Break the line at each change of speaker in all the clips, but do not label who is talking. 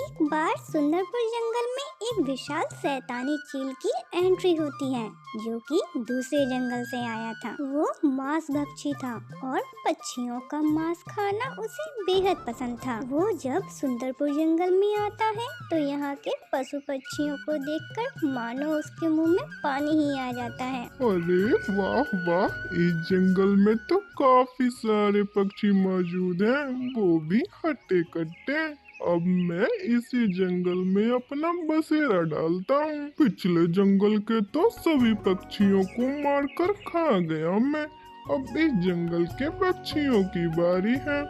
एक बार सुंदरपुर जंगल में एक विशाल शैतानी चील की एंट्री होती है, जो कि दूसरे जंगल से आया था। वो मांस भक्षी था और पक्षियों का मांस खाना उसे बेहद पसंद था। वो जब सुंदरपुर जंगल में आता है तो यहाँ के पशु पक्षियों को देखकर मानो उसके मुंह में पानी ही आ जाता है।
अरे वाह वाह, इस जंगल में तो काफी सारे पक्षी मौजूद हैं, वो भी हट्टे कट्टे। अब मैं इसी जंगल में अपना बसेरा डालता हूँ। पिछले जंगल के तो सभी पक्षियों को मारकर खा गया मैं। अब इस जंगल के पक्षियों की बारी है।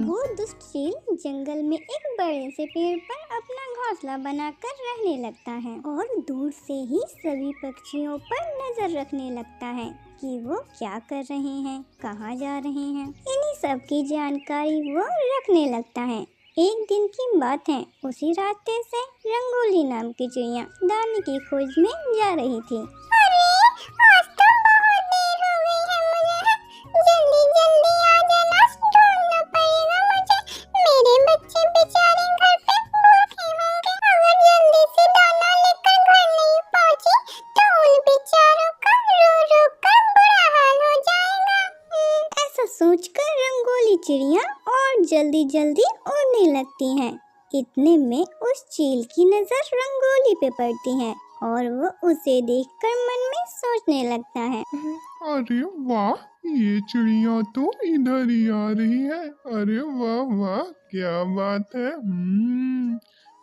वो दुष्ट चील जंगल में एक बड़े से पेड़ पर अपना घोंसला बनाकर रहने लगता है और दूर से ही सभी पक्षियों पर नजर रखने लगता है कि वो क्या कर रहे हैं, कहाँ जा रहे हैं। इन्हीं सब की जानकारी वो रखने लगता है। एक दिन की बात है, उसी रास्ते से रंगोली नाम की चिड़िया दाने की खोज में जा रही थी। अरे आज तो बहुत देर हो गई है, मुझे जल्दी जल्दी आ जाना, ढूंढना पड़ेगा मुझे। मेरे बच्चे बेचारे घर पे भूखे होंगे। अगर जल्दी से दाना लेकर घर नहीं पहुंची तो उन बेचारों का रो रो कर बुरा हाल हो जाएगा। ऐसा सोचकर रंगोली चिड़िया और जल्दी जल्दी उड़ने लगती है। इतने में उस चील की नजर रंगोली पे पड़ती है और वो उसे देखकर मन में सोचने लगता है।
अरे वाह, ये चिड़िया तो इधर ही आ रही है। अरे वाह वाह, क्या बात है।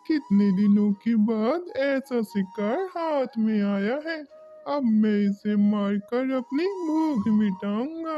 कितने दिनों के बाद ऐसा शिकार हाथ में आया है। अब मैं इसे मारकर अपनी भूख मिटाऊंगा।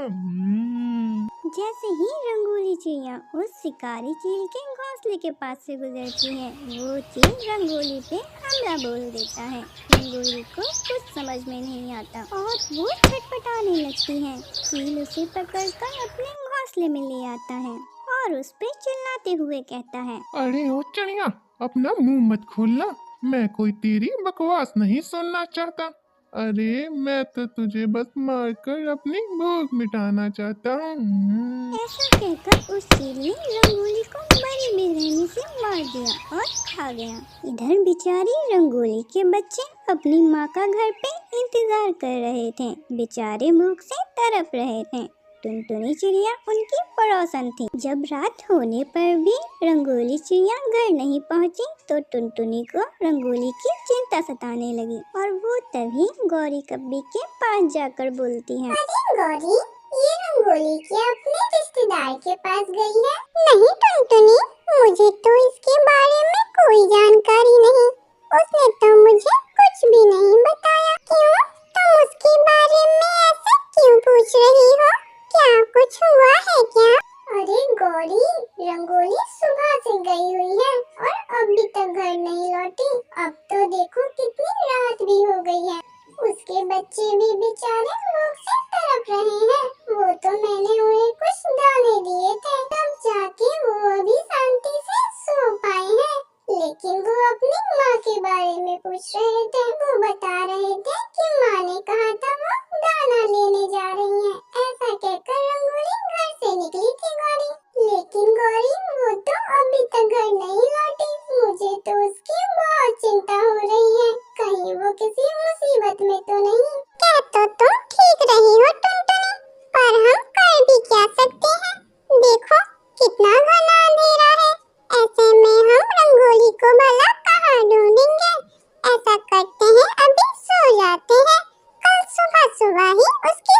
जैसे ही रंगोली चिड़िया उस शिकारी चील के घोंसले के पास से गुजरती है, वो चील रंगोली पे हमला बोल देता है। रंगोली को कुछ समझ में नहीं आता और वो छटपटाने लगती है। चील उसे पकड़कर अपने घोंसले में ले आता है और उस पे चिल्लाते हुए कहता है,
अरे ओ चिड़िया, अपना मुंह मत खोलना। मैं कोई तेरी बकवास नहीं सुनना चाहता। अरे मैं तो तुझे बस मारकर अपनी भूख मिटाना चाहता हूँ।
ऐसा कहकर उस चील ने रंगोली को बड़ी बेरहमी से मार दिया और खा गया। इधर बेचारी रंगोली के बच्चे अपनी माँ का घर पे इंतजार कर रहे थे। बेचारे भूख से तड़प रहे थे। टुनटुनी चिड़िया उनकी पड़ोसन थी। जब रात होने पर भी रंगोली चिड़िया घर नहीं पहुंची तो टुनटुनी को रंगोली की चिंता सताने लगी और वो तभी गौरी कब्बी के पास जाकर बोलती है, अरे गौरी, ये रंगोली क्या अपने रिश्तेदार के पास गई है? नहीं टुनटुनी, मुझे तो इसके बारे में कोई जानकारी नहीं। उसने तो मुझे कुछ भी नहीं बताया। क्यों? तुम उसके बारे में ऐसे क्यों पूछ रही हो? क्या कुछ हुआ है क्या? अरे गौरी, रंगोली सुबह से गई हुई है और अभी तक घर नहीं लौटी। अब तो देखो कितनी रात भी हो गई है। उसके बच्चे भी बेचारे भूख से तड़प रहे हैं। वो तो मैंने उन्हें कुछ दाने दिए थे, तब जाके वो अभी शांति से सो पाए हैं। लेकिन वो अपनी माँ के बारे में पूछ रहे थे। वो बता रहे थे कि माँ ने कहा था वो दाना लेने जा रही हैं। ऐसा कहकर रंगोली घर से निकली थी गौरी। लेकिन गौरी, वो तो अभी तक घर नहीं लौटी। मुझे तो उसकी बहुत चिंता हो रही है। कहीं वो किसी मुसीबत में तो नहीं। क्या तो तुम ठीक रही हो टुनटुनी, पर हम कर भी क्या सकते हैं? देखो कितना घना अंधेरा है। ऐसे में हम रंगोली को भला कहाँ ढूंढेंगे? ऐसा करते हैं, अभी सो जाते हैं। कल सुबह सुबह ही उसकी